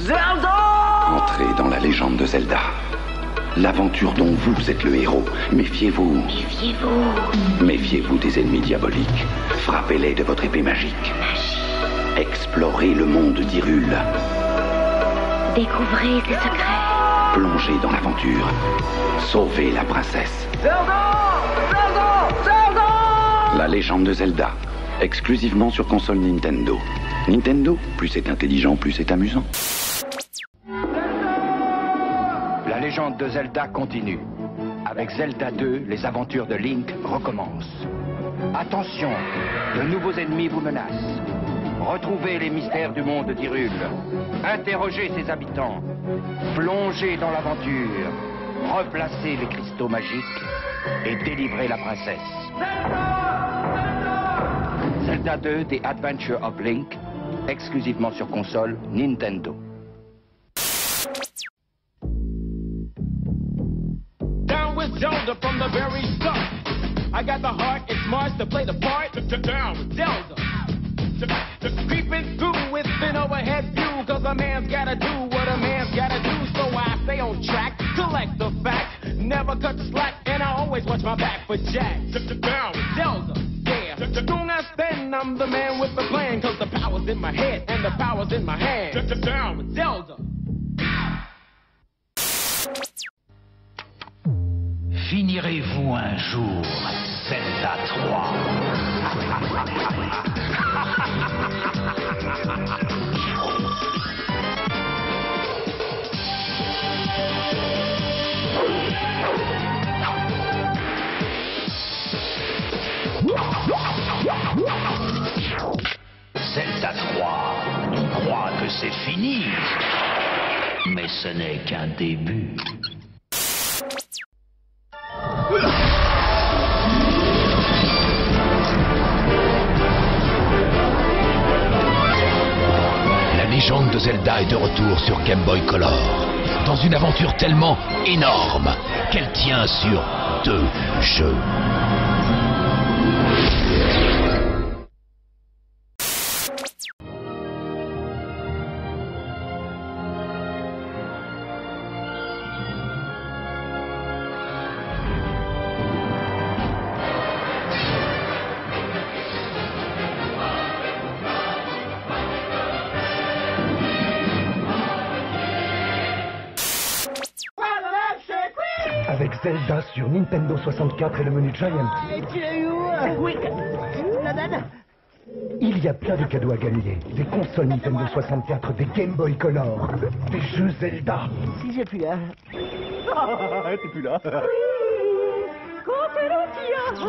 Zelda! Entrez dans la légende de Zelda. L'aventure dont vous êtes le héros. Méfiez-vous. Méfiez-vous. Méfiez-vous des ennemis diaboliques. Frappez-les de votre épée magique. Explorez le monde d'Hyrule. Découvrez ses secrets. Plongez dans l'aventure. Sauvez la princesse. Zelda! Zelda! Zelda! La légende de Zelda. Exclusivement sur console Nintendo. Nintendo, plus c'est intelligent, plus c'est amusant. La légende de Zelda continue. Avec Zelda 2, les aventures de Link recommencent. Attention, de nouveaux ennemis vous menacent. Retrouvez les mystères du monde d'Hyrule. Interrogez ses habitants. Plongez dans l'aventure. Replacez les cristaux magiques et délivrez la princesse. Zelda 2, The Adventure of Link, exclusivement sur console Nintendo. Down with Zelda from the very start. I got the heart, it's Mars to play the part. Down with Zelda. Creeping through with an overhead view, cause a man's gotta do what a man's gotta do. So I stay on track, collect the facts, never cut the slack, and I always watch my back for Jack. Down with Zelda, yeah. Don't ask then, I'm the man with the plan, cause the power's in my head and the power's in my hand. Down with Zelda. Finirez-vous un jour Zelda 3? Zelda 3, on croit que c'est fini, mais ce n'est qu'un début. La légende de Zelda est de retour sur Game Boy Color, dans une aventure tellement énorme qu'elle tient sur 2 jeux. Avec Zelda sur Nintendo 64 et le menu Giant. Oui, la dame. Il y a plein de cadeaux à gagner. Des consoles Nintendo 64, des Game Boy Color, des jeux Zelda. Si j'ai plus là. Ah, t'es plus là. Quand tu le tiens.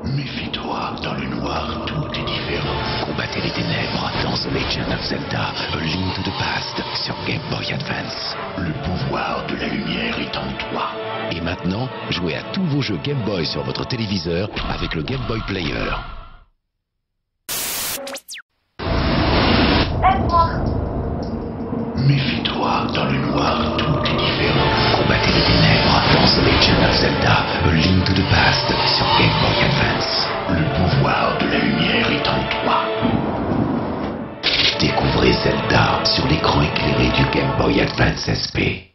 Méfie-toi, dans le noir, tout est différent. Combattez les ténèbres dans The Legend of Zelda, A Link to the Past, sur Game Boy Advance. Le pouvoir de la lumière est en toi. Et maintenant, jouez à tous vos jeux Game Boy sur votre téléviseur avec le Game Boy Player. Méfie-toi, dans le noir, tout est différent. Combattez les ténèbres dans The Legend of Zelda, A Link to the Past, sur Game Boy Advance. Le pouvoir de la lumière est en toi. Découvrez Zelda sur l'écran éclairé du Game Boy Advance SP.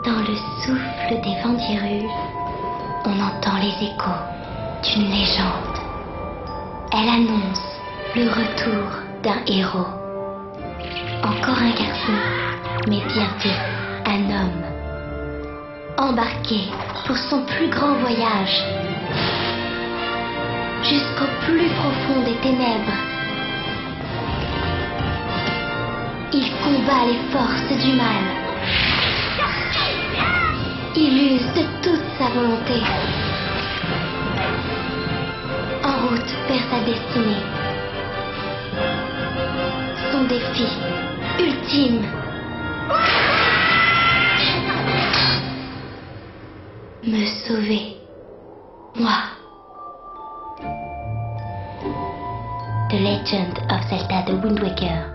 Dans le souffle des vents d'Hyrule, on entend les échos est une légende. Elle annonce le retour d'un héros. Encore un garçon, mais bientôt un homme. Embarqué pour son plus grand voyage, jusqu'au plus profond des ténèbres. Il combat les forces du mal. Il use de toute sa volonté. En route vers sa destinée. Son défi ultime. Me sauver. Moi. The Legend of Zelda The Wind Waker.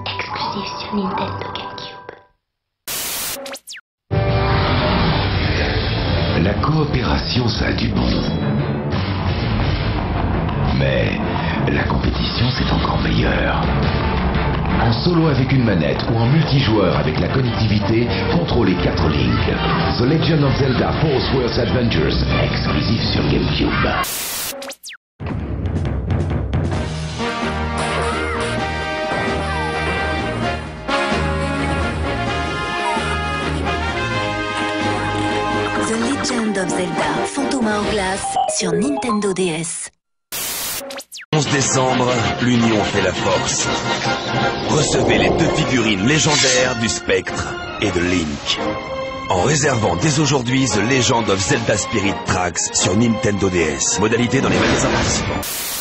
Exclusif sur Nintendo GameCube. La coopération, ça a du bon. Mais la compétition, c'est encore meilleur. En solo avec une manette ou en multijoueur avec la connectivité, contrôlez 4 Link. The Legend of Zelda Four Swords Adventures, exclusif sur GameCube. The Legend of Zelda Phantom Hourglass sur Nintendo DS. 11 décembre, l'union fait la force. Recevez les 2 figurines légendaires du Spectre et de Link. En réservant dès aujourd'hui The Legend of Zelda Spirit Tracks sur Nintendo DS. Modalité dans les magasins participants.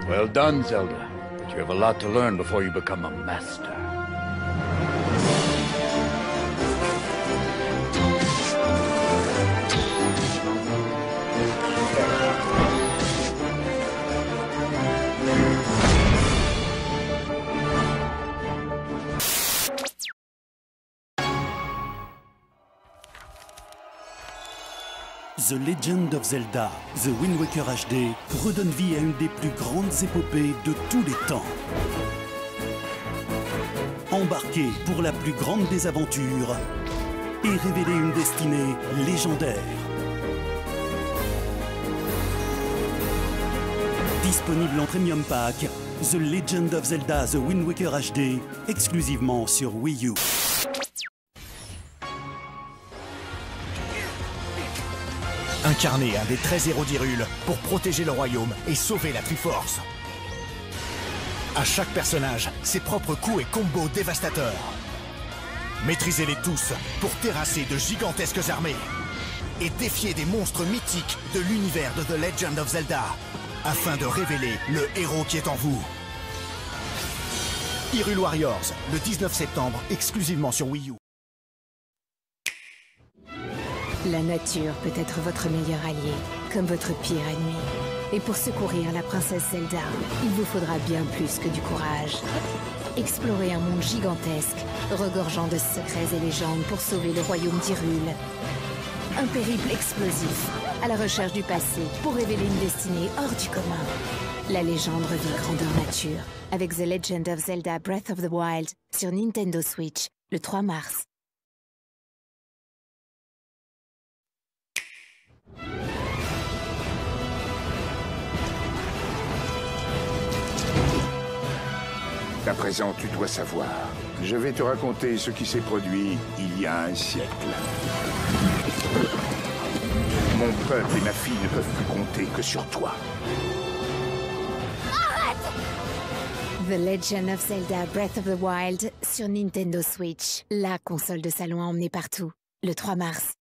Well done, Zelda. But you have a lot to learn before you become a master. The Legend of Zelda, The Wind Waker HD redonne vie à une des plus grandes épopées de tous les temps. Embarquez pour la plus grande des aventures et révélez une destinée légendaire. Disponible en Premium Pack, The Legend of Zelda The Wind Waker HD, exclusivement sur Wii U. Incarnez un des 13 héros d'Hyrule pour protéger le royaume et sauver la Triforce. À chaque personnage, ses propres coups et combos dévastateurs. Maîtrisez-les tous pour terrasser de gigantesques armées et défier des monstres mythiques de l'univers de The Legend of Zelda afin de révéler le héros qui est en vous. Hyrule Warriors, le 19 septembre, exclusivement sur Wii U. La nature peut être votre meilleur allié, comme votre pire ennemi. Et pour secourir la princesse Zelda, il vous faudra bien plus que du courage. Explorez un monde gigantesque, regorgeant de secrets et légendes pour sauver le royaume d'Hyrule. Un périple explosif, à la recherche du passé, pour révéler une destinée hors du commun. La légende revient grandeur nature, avec The Legend of Zelda Breath of the Wild, sur Nintendo Switch, le 3 mars. À présent, tu dois savoir. Je vais te raconter ce qui s'est produit il y a un siècle. Mon peuple et ma fille ne peuvent plus compter que sur toi. The Legend of Zelda Breath of the Wild sur Nintendo Switch. La console de salon à emmener partout. Le 3 mars.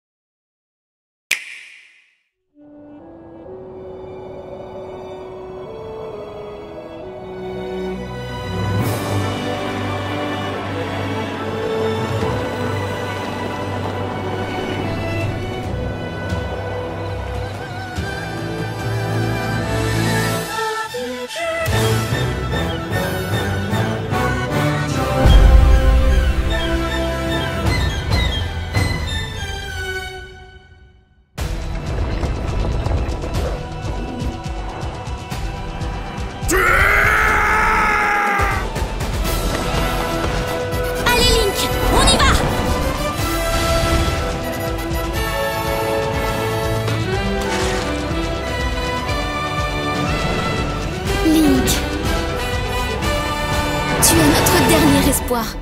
Tu es notre dernier espoir.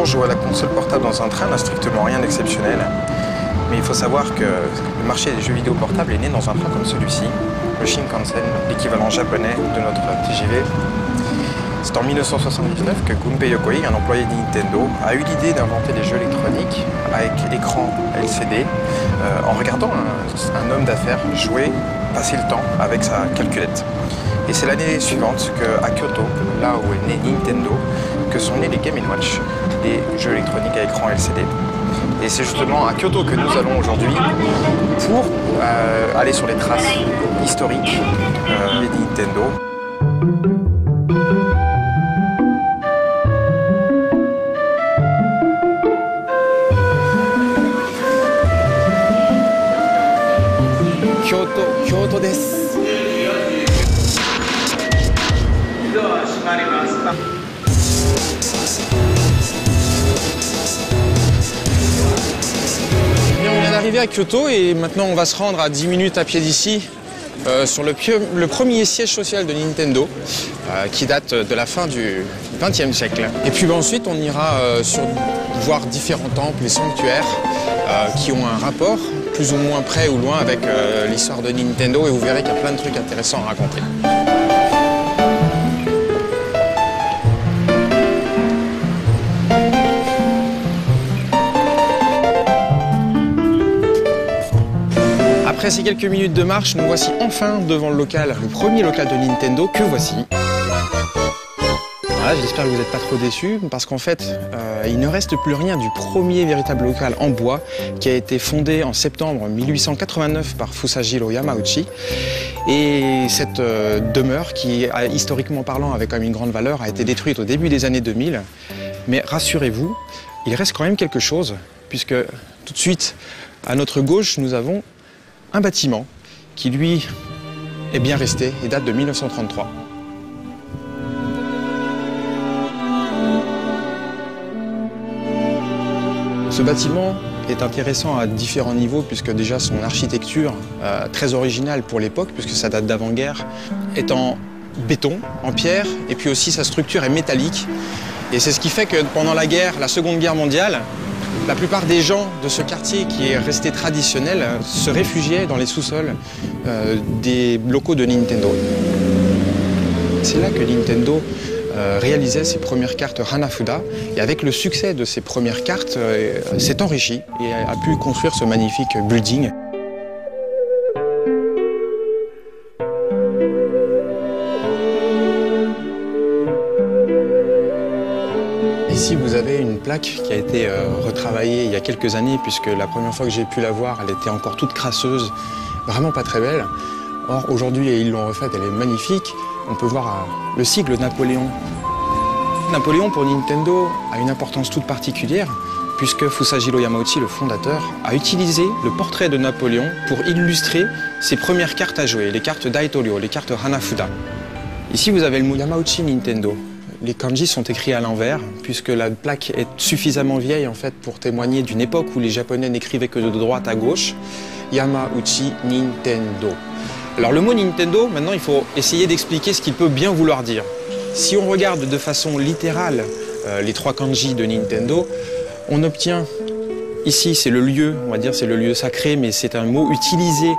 Jouer à la console portable dans un train n'a strictement rien d'exceptionnel. Mais il faut savoir que le marché des jeux vidéo portables est né dans un train comme celui-ci, le Shinkansen, l'équivalent japonais de notre TGV. C'est en 1979 que Gunpei Yokoi, un employé de Nintendo, a eu l'idée d'inventer des jeux électroniques avec écran LCD en regardant un homme d'affaires jouer, passer le temps avec sa calculette. Et c'est l'année suivante qu'à Kyoto, là où est né Nintendo, que sont nés les Game & Watch, des jeux électroniques à écran LCD. Et c'est justement à Kyoto que nous allons aujourd'hui pour aller sur les traces historiques de Nintendo. Kyoto desu. On vient d'arriver à Kyoto et maintenant on va se rendre à 10 minutes à pied d'ici sur le premier siège social de Nintendo qui date de la fin du XXe siècle. Et puis ensuite on ira voir différents temples et sanctuaires qui ont un rapport plus ou moins près ou loin avec l'histoire de Nintendo et vous verrez qu'il y a plein de trucs intéressants à raconter. Après ces quelques minutes de marche, nous voici enfin devant le premier local de Nintendo que voici. Voilà, j'espère que vous n'êtes pas trop déçus parce qu'en fait, il ne reste plus rien du premier véritable local en bois qui a été fondé en septembre 1889 par Fusajiro Yamauchi. Et cette demeure qui, historiquement parlant, avait quand même une grande valeur, a été détruite au début des années 2000. Mais rassurez-vous, il reste quand même quelque chose puisque tout de suite, à notre gauche, nous avons un bâtiment qui, lui, est bien resté et date de 1933. Ce bâtiment est intéressant à différents niveaux puisque déjà son architecture, très originale pour l'époque, puisque ça date d'avant-guerre, est en béton, en pierre, et puis aussi sa structure est métallique. Et c'est ce qui fait que pendant la Seconde Guerre mondiale, la plupart des gens de ce quartier qui est resté traditionnel se réfugiaient dans les sous-sols des locaux de Nintendo. C'est là que Nintendo réalisait ses premières cartes Hanafuda et avec le succès de ses premières cartes s'est enrichi et a pu construire ce magnifique building. Ici, vous avez une plaque qui a été retravaillée il y a quelques années, puisque la première fois que j'ai pu la voir, elle était encore toute crasseuse, vraiment pas très belle. Or, aujourd'hui, ils l'ont refaite, elle est magnifique. On peut voir le sigle Napoléon. Napoléon, pour Nintendo, a une importance toute particulière, puisque Fusajiro Yamauchi, le fondateur, a utilisé le portrait de Napoléon pour illustrer ses premières cartes à jouer, les cartes Daitorio, les cartes Hanafuda. Ici, vous avez le mot Yamauchi Nintendo. Les kanji sont écrits à l'envers, puisque la plaque est suffisamment vieille en fait pour témoigner d'une époque où les Japonais n'écrivaient que de droite à gauche. Yamauchi Nintendo. Alors le mot Nintendo, maintenant il faut essayer d'expliquer ce qu'il peut bien vouloir dire. Si on regarde de façon littérale les trois kanji de Nintendo, on obtient, ici c'est le lieu, on va dire c'est le lieu sacré, mais c'est un mot utilisé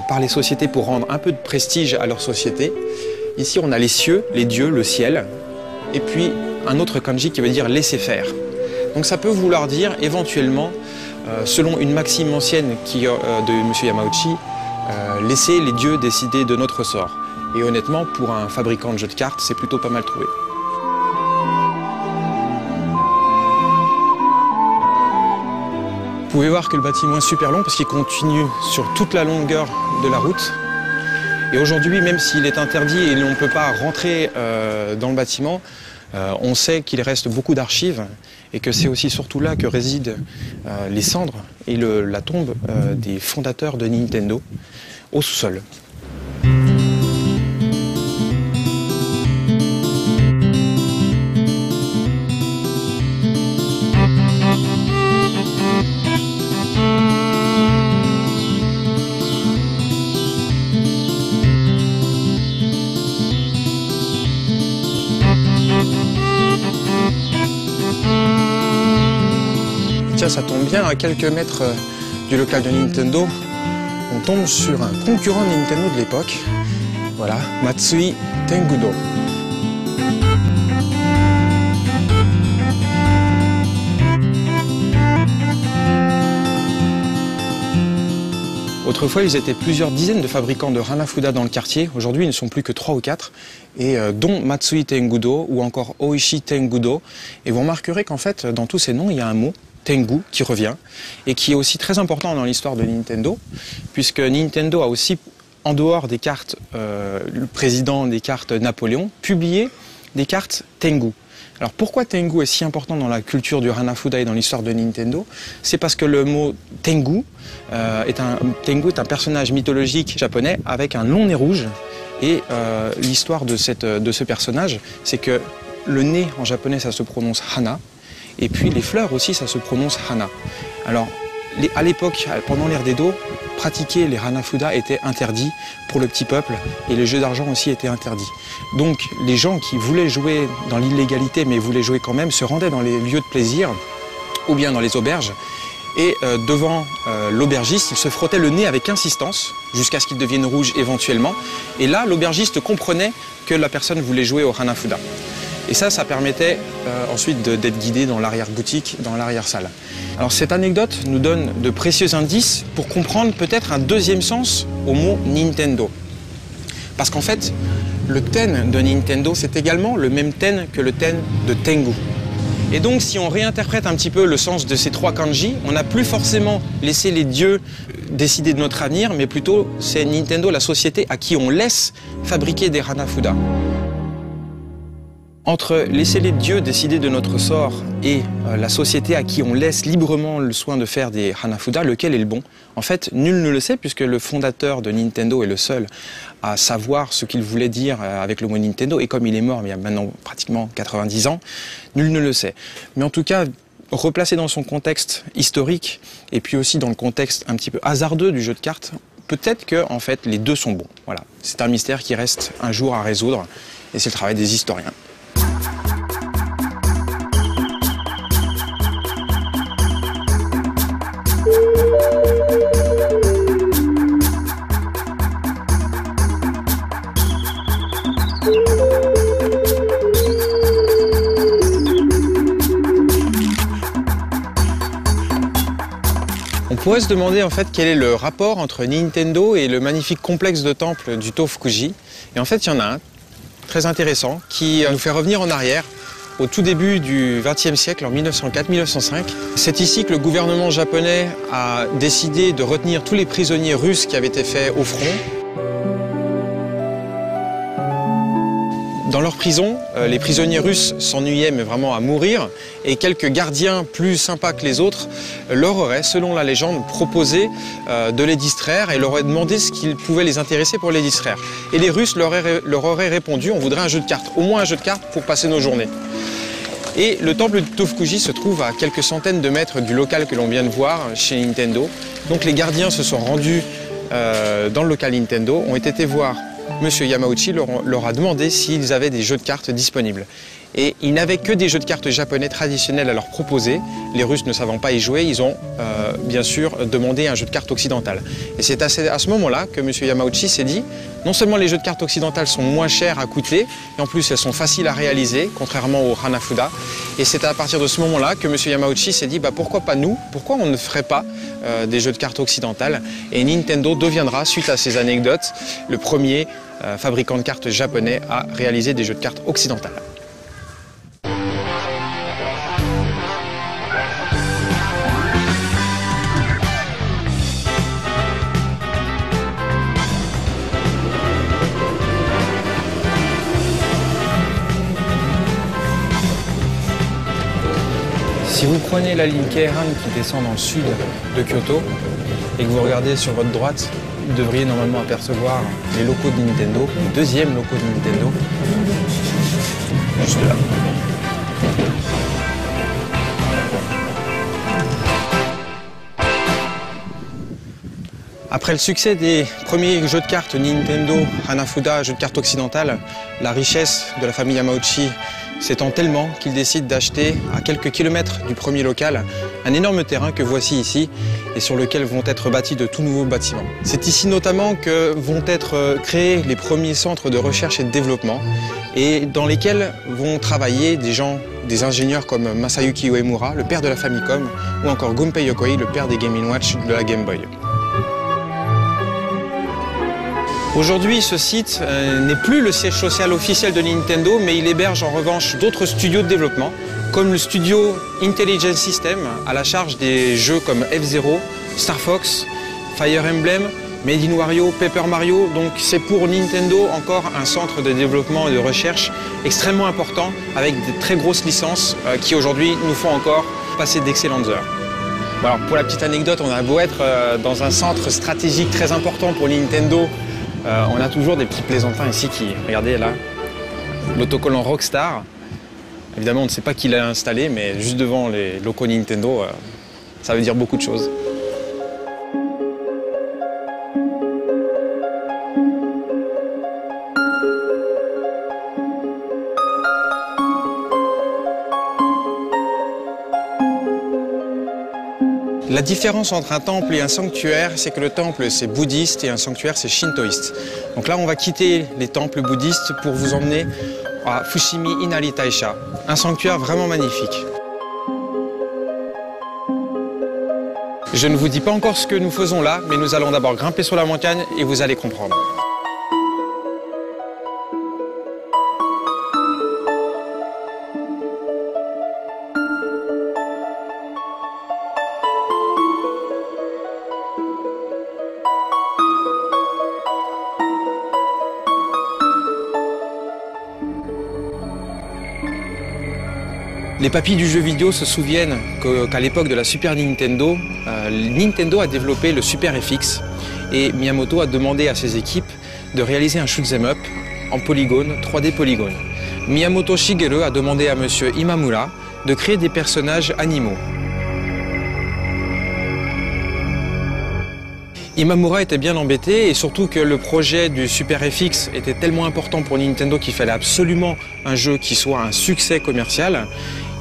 par les sociétés pour rendre un peu de prestige à leur société. Ici on a les cieux, les dieux, le ciel. Et puis un autre kanji qui veut dire laisser faire. Donc ça peut vouloir dire éventuellement, selon une maxime ancienne de M. Yamauchi, laisser les dieux décider de notre sort. Et honnêtement, pour un fabricant de jeux de cartes, c'est plutôt pas mal trouvé. Vous pouvez voir que le bâtiment est super long parce qu'il continue sur toute la longueur de la route. Et aujourd'hui, même s'il est interdit et on ne peut pas rentrer dans le bâtiment, on sait qu'il reste beaucoup d'archives et que c'est aussi surtout là que résident les cendres et la tombe des fondateurs de Nintendo au sous-sol. Tiens, ça tombe bien, à quelques mètres du local de Nintendo, on tombe sur un concurrent Nintendo de l'époque. Voilà, Matsui Tengudo. Autrefois, ils étaient plusieurs dizaines de fabricants de Hanafuda dans le quartier. Aujourd'hui, ils ne sont plus que 3 ou 4, et dont Matsui Tengudo ou encore Oishi Tengudo. Et vous remarquerez qu'en fait, dans tous ces noms, il y a un mot, Tengu, qui revient, et qui est aussi très important dans l'histoire de Nintendo, puisque Nintendo a aussi, en dehors des cartes, le président des cartes Napoléon, publié des cartes Tengu. Alors pourquoi Tengu est si important dans la culture du Hanafuda et dans l'histoire de Nintendo? C'est parce que le mot Tengu est un personnage mythologique japonais avec un long nez rouge. Et l'histoire de ce personnage, c'est que le nez en japonais ça se prononce Hana, et puis les fleurs aussi ça se prononce Hana. Alors à l'époque, pendant l'ère d'Edo, pratiquer les Hanafuda était interdit pour le petit peuple, et les jeux d'argent aussi étaient interdits. Donc les gens qui voulaient jouer dans l'illégalité mais voulaient jouer quand même se rendaient dans les lieux de plaisir ou bien dans les auberges, et devant l'aubergiste, ils se frottaient le nez avec insistance jusqu'à ce qu'il devienne rouge éventuellement, et là l'aubergiste comprenait que la personne voulait jouer au Hanafuda. Et ça permettait ensuite d'être guidé dans l'arrière-boutique, dans l'arrière-salle. Alors cette anecdote nous donne de précieux indices pour comprendre peut-être un deuxième sens au mot Nintendo. Parce qu'en fait, le ten de Nintendo, c'est également le même ten que le ten de Tengu. Et donc si on réinterprète un petit peu le sens de ces 3 kanji, on n'a plus forcément laissé les dieux décider de notre avenir, mais plutôt c'est Nintendo, la société à qui on laisse fabriquer des Hanafuda. Entre laisser les dieux décider de notre sort et la société à qui on laisse librement le soin de faire des Hanafuda, lequel est le bon? En fait, nul ne le sait, puisque le fondateur de Nintendo est le seul à savoir ce qu'il voulait dire avec le mot Nintendo, et comme il est mort il y a maintenant pratiquement 90 ans, nul ne le sait. Mais en tout cas, replacé dans son contexte historique, et puis aussi dans le contexte un petit peu hasardeux du jeu de cartes, peut-être que en fait, les deux sont bons. Voilà. C'est un mystère qui reste un jour à résoudre, et c'est le travail des historiens. On pourrait se demander en fait quel est le rapport entre Nintendo et le magnifique complexe de temples du Tofukuji. Et en fait, il y en a un très intéressant qui nous fait revenir en arrière au tout début du XXe siècle, en 1904-1905. C'est ici que le gouvernement japonais a décidé de retenir tous les prisonniers russes qui avaient été faits au front. Dans leur prison, les prisonniers russes s'ennuyaient mais vraiment à mourir, et quelques gardiens plus sympas que les autres leur auraient, selon la légende, proposé de les distraire et leur auraient demandé ce qui pouvait les intéresser pour les distraire. Et les Russes leur auraient répondu: on voudrait un jeu de cartes, au moins un jeu de cartes pour passer nos journées. Et le temple du Tofukuji se trouve à quelques centaines de mètres du local que l'on vient de voir chez Nintendo. Donc les gardiens se sont rendus dans le local Nintendo, ont été voir Monsieur Yamauchi, leur a demandé s'ils avaient des jeux de cartes disponibles. Et ils n'avaient que des jeux de cartes japonais traditionnels à leur proposer. Les Russes ne savant pas y jouer, ils ont bien sûr demandé un jeu de cartes occidental. Et c'est à ce moment-là que Monsieur Yamauchi s'est dit, non seulement les jeux de cartes occidentales sont moins chers à coûter, et en plus elles sont faciles à réaliser, contrairement au Hanafuda. Et c'est à partir de ce moment-là que Monsieur Yamauchi s'est dit, bah, pourquoi pas nous? Pourquoi on ne ferait pas des jeux de cartes occidentales? Et Nintendo deviendra, suite à ces anecdotes, le premier fabricant de cartes japonais à réaliser des jeux de cartes occidentales. Si vous prenez la ligne Keihan qui descend dans le sud de Kyoto et que vous regardez sur votre droite, vous devriez normalement apercevoir les locaux de Nintendo, le deuxième loco de Nintendo, juste là. Après le succès des premiers jeux de cartes Nintendo Hanafuda, jeux de cartes occidentales, la richesse de la famille Yamauchi s'étend tellement qu'ils décident d'acheter à quelques kilomètres du premier local un énorme terrain que voici ici et sur lequel vont être bâtis de tout nouveaux bâtiments. C'est ici notamment que vont être créés les premiers centres de recherche et de développement et dans lesquels vont travailler des ingénieurs comme Masayuki Uemura, le père de la Famicom, ou encore Gunpei Yokoi, le père des Game & Watch de la Game Boy. Aujourd'hui, ce site n'est plus le siège social officiel de Nintendo, mais il héberge en revanche d'autres studios de développement, comme le studio Intelligent System, à la charge des jeux comme F-Zero, Star Fox, Fire Emblem, Made in Wario, Paper Mario. Donc c'est pour Nintendo encore un centre de développement et de recherche extrêmement important, avec de très grosses licences qui aujourd'hui nous font encore passer d'excellentes heures. Bon, alors, pour la petite anecdote, on a beau être dans un centre stratégique très important pour Nintendo, on a toujours des petits plaisantins ici qui, regardez là, l'autocollant Rockstar. Évidemment, on ne sait pas qui l'a installé, mais juste devant les locaux Nintendo, ça veut dire beaucoup de choses. La différence entre un temple et un sanctuaire, c'est que le temple c'est bouddhiste et un sanctuaire c'est shintoïste. Donc là on va quitter les temples bouddhistes pour vous emmener à Fushimi Inari Taisha, un sanctuaire vraiment magnifique. Je ne vous dis pas encore ce que nous faisons là, mais nous allons d'abord grimper sur la montagne et vous allez comprendre. Les papis du jeu vidéo se souviennent qu'à l'époque de la Super Nintendo, Nintendo a développé le Super FX et Miyamoto a demandé à ses équipes de réaliser un shoot'em up en polygone, 3D polygone. Miyamoto Shigeru a demandé à monsieur Imamura de créer des personnages animaux. Imamura était bien embêté et surtout que le projet du Super FX était tellement important pour Nintendo qu'il fallait absolument un jeu qui soit un succès commercial.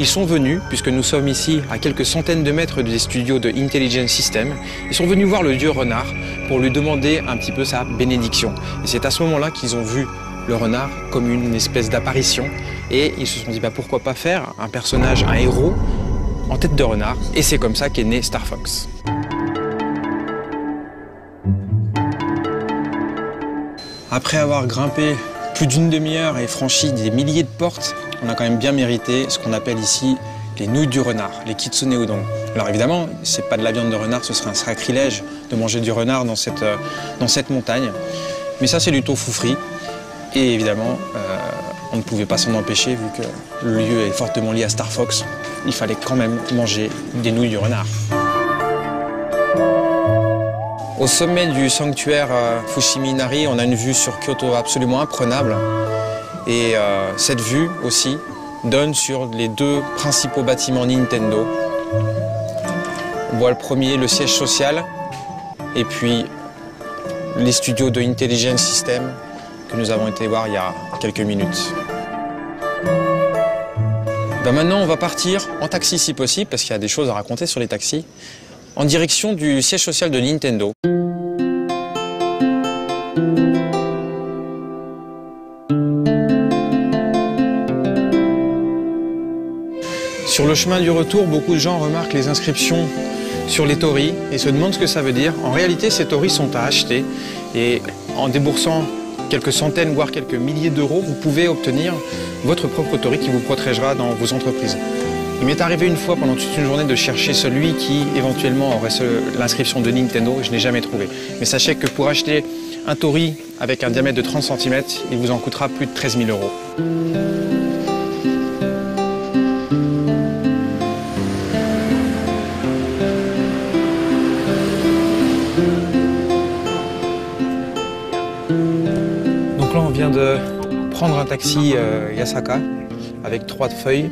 Ils sont venus, puisque nous sommes ici à quelques centaines de mètres des studios de Intelligent System, ils sont venus voir le dieu renard pour lui demander un petit peu sa bénédiction. Et c'est à ce moment-là qu'ils ont vu le renard comme une espèce d'apparition et ils se sont dit pourquoi pas faire un personnage, un héros en tête de renard, et c'est comme ça qu'est né Star Fox. Après avoir grimpé plus d'une demi-heure et franchi des milliers de portes, on a quand même bien mérité ce qu'on appelle ici les nouilles du renard, les kitsune udon. Alors évidemment, c'est pas de la viande de renard, ce serait un sacrilège de manger du renard dans cette montagne. Mais ça, c'est du tofu frit. Et évidemment, on ne pouvait pas s'en empêcher vu que le lieu est fortement lié à Star Fox. Il fallait quand même manger des nouilles du renard. Au sommet du sanctuaire Fushimi Inari, on a une vue sur Kyoto absolument imprenable. Et cette vue aussi donne sur les deux principaux bâtiments Nintendo. On voit le premier, le siège social, et puis les studios de Intelligent System que nous avons été voir il y a quelques minutes. Maintenant, on va partir en taxi si possible, parce qu'il y a des choses à raconter sur les taxis, en direction du siège social de Nintendo. Sur le chemin du retour, beaucoup de gens remarquent les inscriptions sur les torii et se demandent ce que ça veut dire. En réalité, ces torii sont à acheter et en déboursant quelques centaines, voire quelques milliers d'euros, vous pouvez obtenir votre propre tori qui vous protégera dans vos entreprises. Il m'est arrivé une fois pendant toute une journée de chercher celui qui éventuellement aurait l'inscription de Nintendo, je n'ai jamais trouvé. Mais sachez que pour acheter un tori avec un diamètre de 30 cm, il vous en coûtera plus de 13 000 euros. Donc là, on vient de prendre un taxi Yasaka avec 3 feuilles.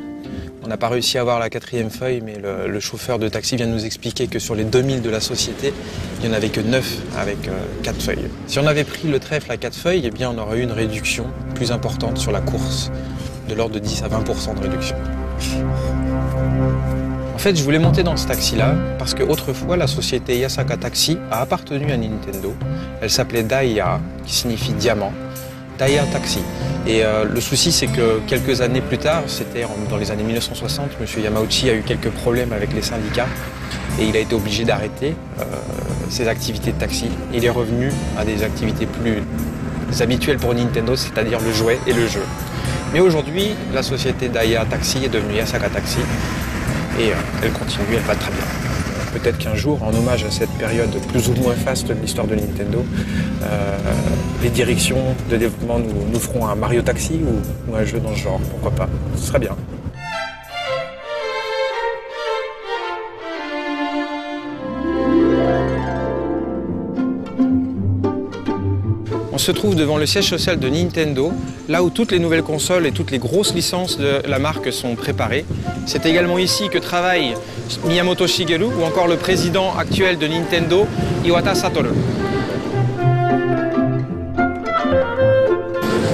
On n'a pas réussi à avoir la 4e feuille, mais le chauffeur de taxi vient de nous expliquer que sur les 2000 de la société, il n'y en avait que 9 avec 4 feuilles. Si on avait pris le trèfle à 4 feuilles, eh bien on aurait eu une réduction plus importante sur la course, de l'ordre de 10 à 20% de réduction. En fait, je voulais monter dans ce taxi-là parce qu'autrefois, la société Yasaka Taxi a appartenu à Nintendo. Elle s'appelait Daiya, qui signifie diamant. Daiya Taxi. Et le souci, c'est que quelques années plus tard, c'était dans les années 1960, M. Yamauchi a eu quelques problèmes avec les syndicats et il a été obligé d'arrêter ses activités de taxi. Il est revenu à des activités plus habituelles pour Nintendo, c'est-à-dire le jouet et le jeu. Mais aujourd'hui, la société Daiya Taxi est devenue Yasaka Taxi et elle continue, elle va très bien. Peut-être qu'un jour, en hommage à cette période plus ou moins faste de l'histoire de Nintendo, les directions de développement nous feront un Mario Taxi ou un jeu dans ce genre, pourquoi pas, ce serait bien. On se trouve devant le siège social de Nintendo, là où toutes les nouvelles consoles et toutes les grosses licences de la marque sont préparées. C'est également ici que travaille Miyamoto Shigeru ou encore le président actuel de Nintendo, Iwata Satoru.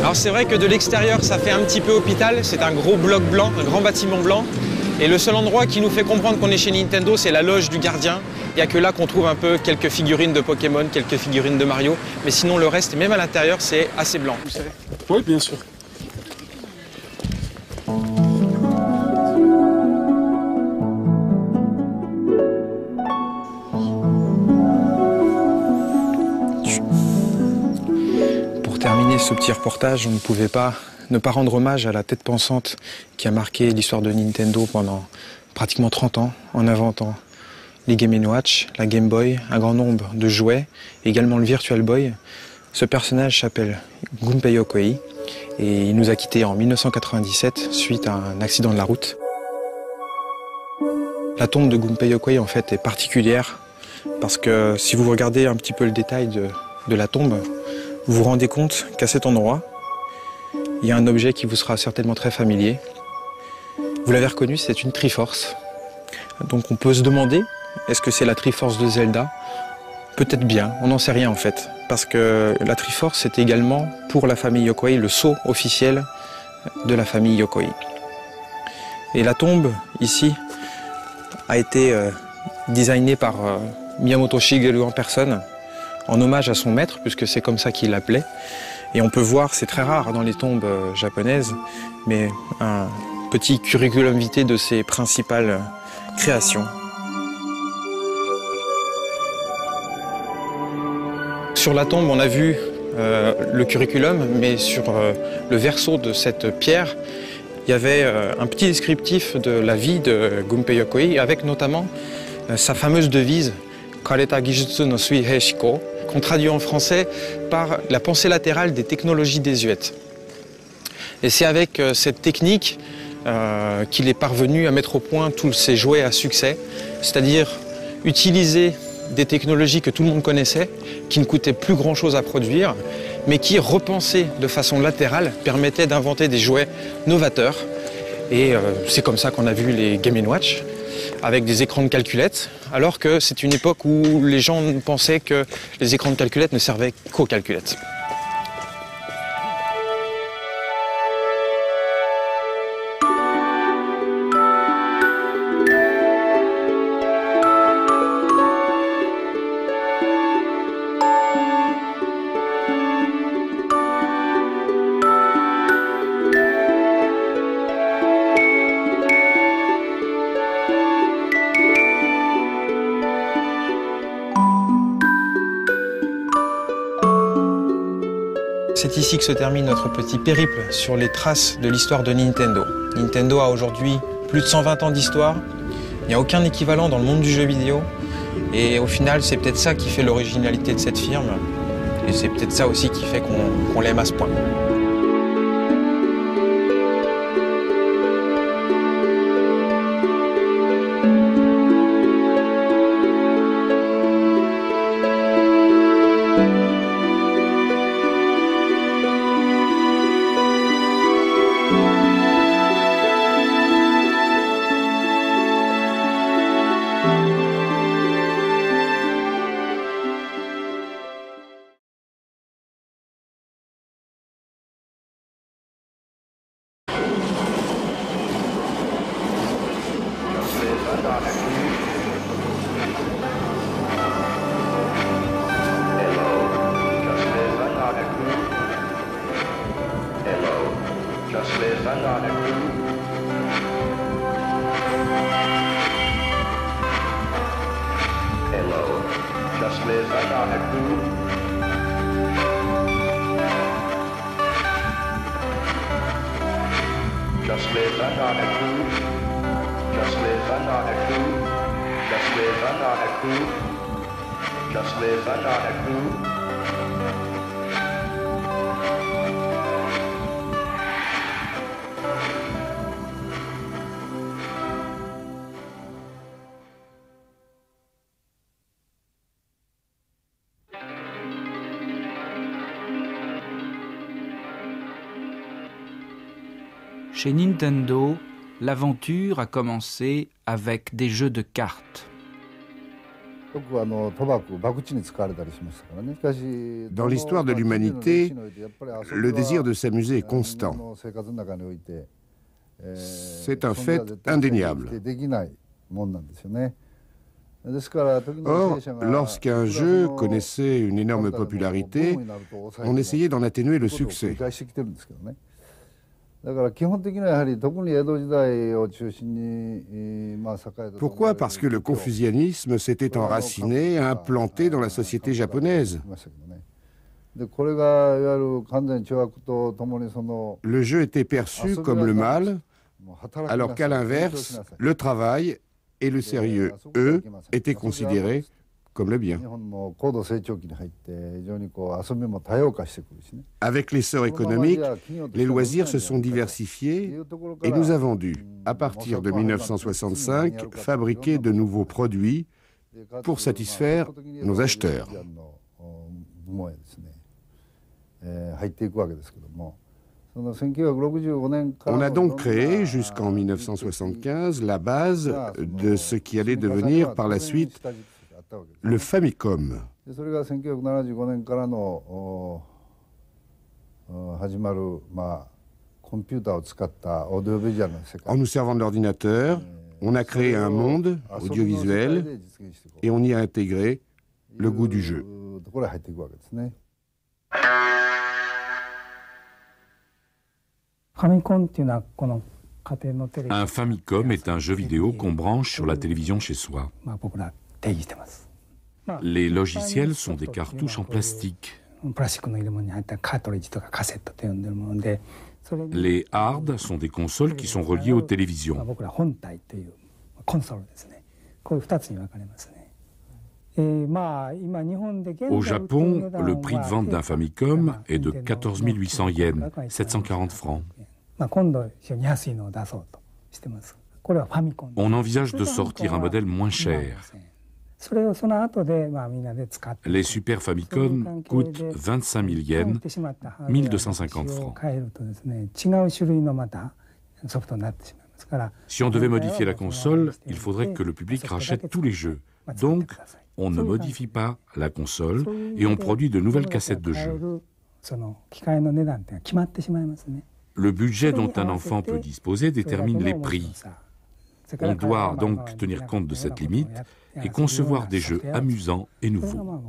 Alors c'est vrai que de l'extérieur ça fait un petit peu hôpital, c'est un gros bloc blanc, un grand bâtiment blanc. Et le seul endroit qui nous fait comprendre qu'on est chez Nintendo, c'est la loge du gardien. Il n'y a que là qu'on trouve un peu quelques figurines de Pokémon, quelques figurines de Mario. Mais sinon, le reste, même à l'intérieur, c'est assez blanc. Vous savez ? Oui, bien sûr. Pour terminer ce petit reportage, on ne pouvait pas ne pas rendre hommage à la tête pensante qui a marqué l'histoire de Nintendo pendant pratiquement 30 ans, en inventant les Game & Watch, la Game Boy, un grand nombre de jouets, également le Virtual Boy. Ce personnage s'appelle Gunpei Yokoi et il nous a quittés en 1997 suite à un accident de la route. La tombe de Gunpei Yokoi en fait est particulière parce que si vous regardez un petit peu le détail de la tombe, vous vous rendez compte qu'à cet endroit, il y a un objet qui vous sera certainement très familier. Vous l'avez reconnu, c'est une Triforce. Donc on peut se demander, est-ce que c'est la Triforce de Zelda? Peut-être bien, on n'en sait rien en fait. Parce que la Triforce, c'est également pour la famille Yokoi le sceau officiel de la famille Yokoi. Et la tombe, ici, a été designée par Miyamoto Shigeru en personne, en hommage à son maître, puisque c'est comme ça qu'il l'appelait. Et on peut voir, c'est très rare dans les tombes japonaises, mais un petit curriculum vitae de ses principales créations. Sur la tombe, on a vu le curriculum, mais sur le verso de cette pierre, il y avait un petit descriptif de la vie de Gunpei Yokoi, avec notamment sa fameuse devise « Kareta Gijutsu no Suihei Shiko », qu'on traduit en français par la pensée latérale des technologies désuètes. Et c'est avec cette technique qu'il est parvenu à mettre au point tous ses jouets à succès, c'est-à-dire utiliser des technologies que tout le monde connaissait, qui ne coûtaient plus grand-chose à produire, mais qui, repensées de façon latérale, permettaient d'inventer des jouets novateurs. Et c'est comme ça qu'on a vu les Game & Watch, avec des écrans de calculette, alors que c'est une époque où les gens pensaient que les écrans de calculette ne servaient qu'aux calculettes. C'est ici que se termine notre petit périple sur les traces de l'histoire de Nintendo. Nintendo a aujourd'hui plus de 120 ans d'histoire. Il n'y a aucun équivalent dans le monde du jeu vidéo. Et au final, c'est peut-être ça qui fait l'originalité de cette firme. Et c'est peut-être ça aussi qui fait qu'on l'aime à ce point. Just live another clue. Hello, just live another clue. Just live another clue. Just live another clue. Just live another clue. Just live another clue. Chez Nintendo, l'aventure a commencé avec des jeux de cartes. Dans l'histoire de l'humanité, le désir de s'amuser est constant. C'est un fait indéniable. Or, lorsqu'un jeu connaissait une énorme popularité, on essayait d'en atténuer le succès. Pourquoi? Parce que le confucianisme s'était enraciné, implanté dans la société japonaise. Le jeu était perçu comme le mal, alors qu'à l'inverse, le travail et le sérieux, eux, étaient considérés comme le bien. Avec l'essor économique, les loisirs se sont diversifiés et nous avons dû, à partir de 1965, fabriquer de nouveaux produits pour satisfaire nos acheteurs. On a donc créé, jusqu'en 1975, la base de ce qui allait devenir par la suite le Famicom. En nous servant de l'ordinateur, on a créé un monde audiovisuel et on y a intégré le goût du jeu. Un Famicom est un jeu vidéo qu'on branche sur la télévision chez soi. Les logiciels sont des cartouches en plastique. Les hards sont des consoles qui sont reliées aux télévisions. Au Japon, le prix de vente d'un Famicom est de 14 800 yens, 740 francs. On envisage de sortir un modèle moins cher. Les Super Famicom coûtent 25 000 yens, 1250 francs. Si on devait modifier la console, il faudrait que le public rachète tous les jeux. Donc, on ne modifie pas la console et on produit de nouvelles cassettes de jeux. Le budget dont un enfant peut disposer détermine les prix. On doit donc tenir compte de cette limite et concevoir des jeux amusants et nouveaux.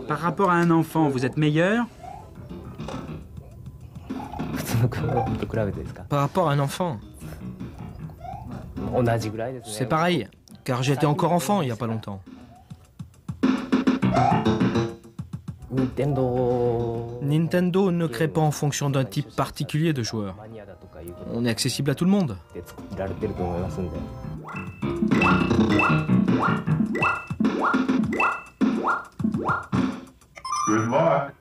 Par rapport à un enfant, vous êtes meilleur? Par rapport à un enfant, c'est pareil, car j'étais encore enfant il n'y a pas longtemps. Nintendo ne crée pas en fonction d'un type particulier de joueur. On est accessible à tout le monde. Good luck.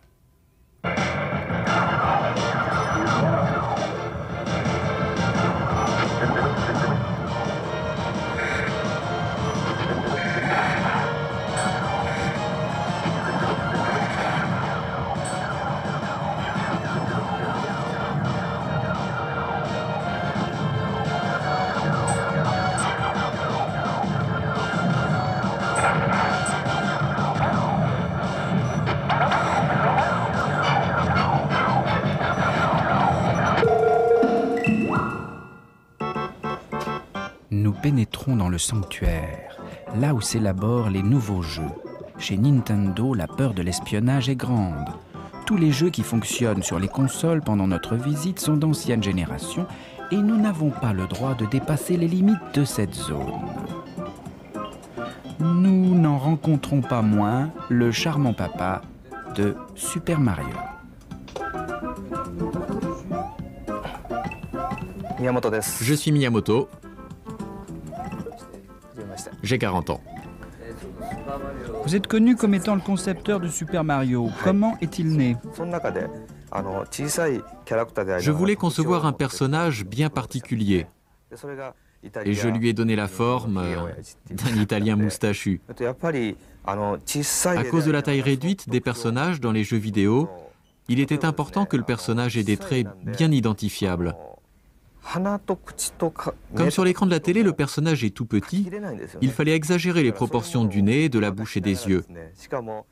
pénétrons dans le sanctuaire, là où s'élaborent les nouveaux jeux. Chez Nintendo, la peur de l'espionnage est grande. Tous les jeux qui fonctionnent sur les consoles pendant notre visite sont d'ancienne génération et nous n'avons pas le droit de dépasser les limites de cette zone. Nous n'en rencontrons pas moins le charmant papa de Super Mario. Je suis Miyamoto. J'ai 40 ans. Vous êtes connu comme étant le concepteur de Super Mario. Comment est-il né ? Je voulais concevoir un personnage bien particulier. Et je lui ai donné la forme d'un Italien moustachu. À cause de la taille réduite des personnages dans les jeux vidéo, il était important que le personnage ait des traits bien identifiables. Comme sur l'écran de la télé, le personnage est tout petit, il fallait exagérer les proportions du nez, de la bouche et des yeux.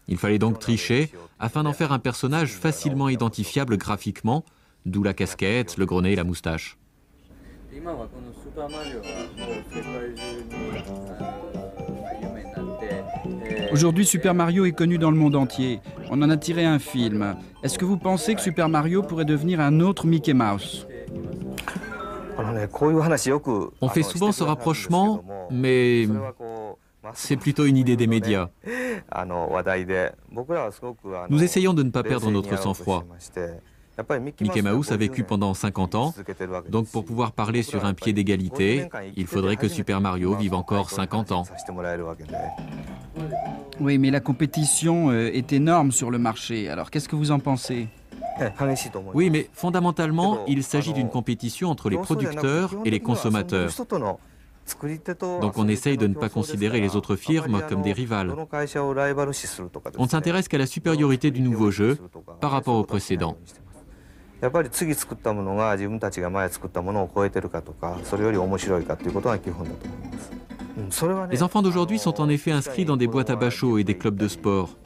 Il fallait donc tricher afin d'en faire un personnage facilement identifiable graphiquement, d'où la casquette, le gros nez et la moustache. Aujourd'hui, Super Mario est connu dans le monde entier. On en a tiré un film. Est-ce que vous pensez que Super Mario pourrait devenir un autre Mickey Mouse ? On fait souvent ce rapprochement, mais c'est plutôt une idée des médias. Nous essayons de ne pas perdre notre sang-froid. Mickey Mouse a vécu pendant 50 ans, donc pour pouvoir parler sur un pied d'égalité, il faudrait que Super Mario vive encore 50 ans. Oui, mais la compétition est énorme sur le marché. Alors qu'est-ce que vous en pensez ? Oui, mais fondamentalement, il s'agit d'une compétition entre les producteurs et les consommateurs. Donc on essaye de ne pas considérer les autres firmes comme des rivales. On ne s'intéresse qu'à la supériorité du nouveau jeu par rapport au précédent. Les enfants d'aujourd'hui sont en effet inscrits dans des boîtes à bachot et des clubs de sport.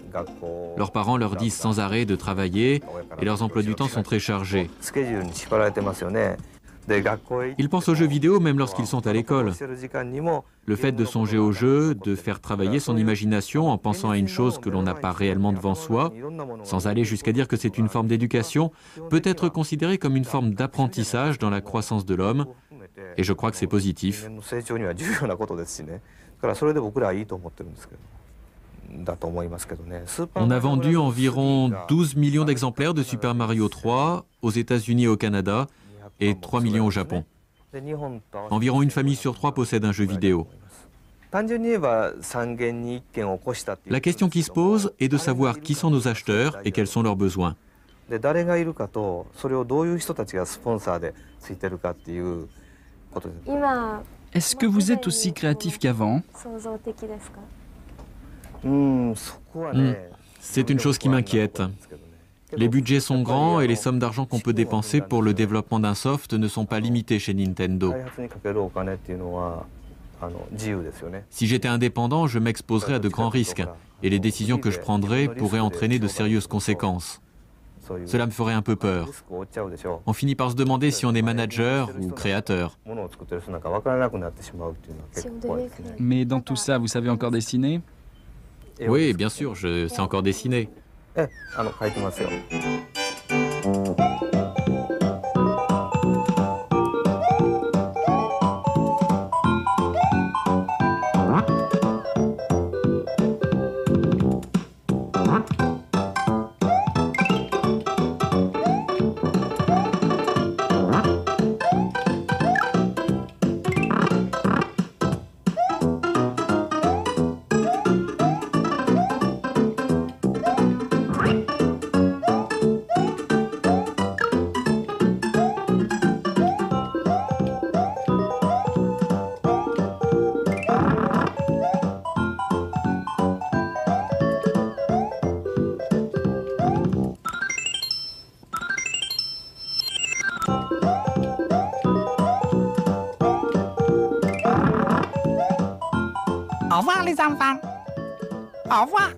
Leurs parents leur disent sans arrêt de travailler et leurs emplois du temps sont très chargés. Ils pensent aux jeux vidéo même lorsqu'ils sont à l'école. Le fait de songer aux jeux, de faire travailler son imagination en pensant à une chose que l'on n'a pas réellement devant soi, sans aller jusqu'à dire que c'est une forme d'éducation, peut être considéré comme une forme d'apprentissage dans la croissance de l'homme, et je crois que c'est positif. On a vendu environ 12 millions d'exemplaires de Super Mario 3 aux États-Unis et au Canada, et 3 millions au Japon. Environ une famille sur 3 possède un jeu vidéo. La question qui se pose est de savoir qui sont nos acheteurs et quels sont leurs besoins. Est-ce que vous êtes aussi créatif qu'avant ? C'est une chose qui m'inquiète. Les budgets sont grands et les sommes d'argent qu'on peut dépenser pour le développement d'un soft ne sont pas limitées chez Nintendo. Si j'étais indépendant, je m'exposerais à de grands risques et les décisions que je prendrais pourraient entraîner de sérieuses conséquences. Cela me ferait un peu peur. On finit par se demander si on est manager ou créateur. Mais dans tout ça, vous savez encore dessiner ? Oui, bien sûr, je sais encore dessiner. Au revoir les enfants. Au revoir.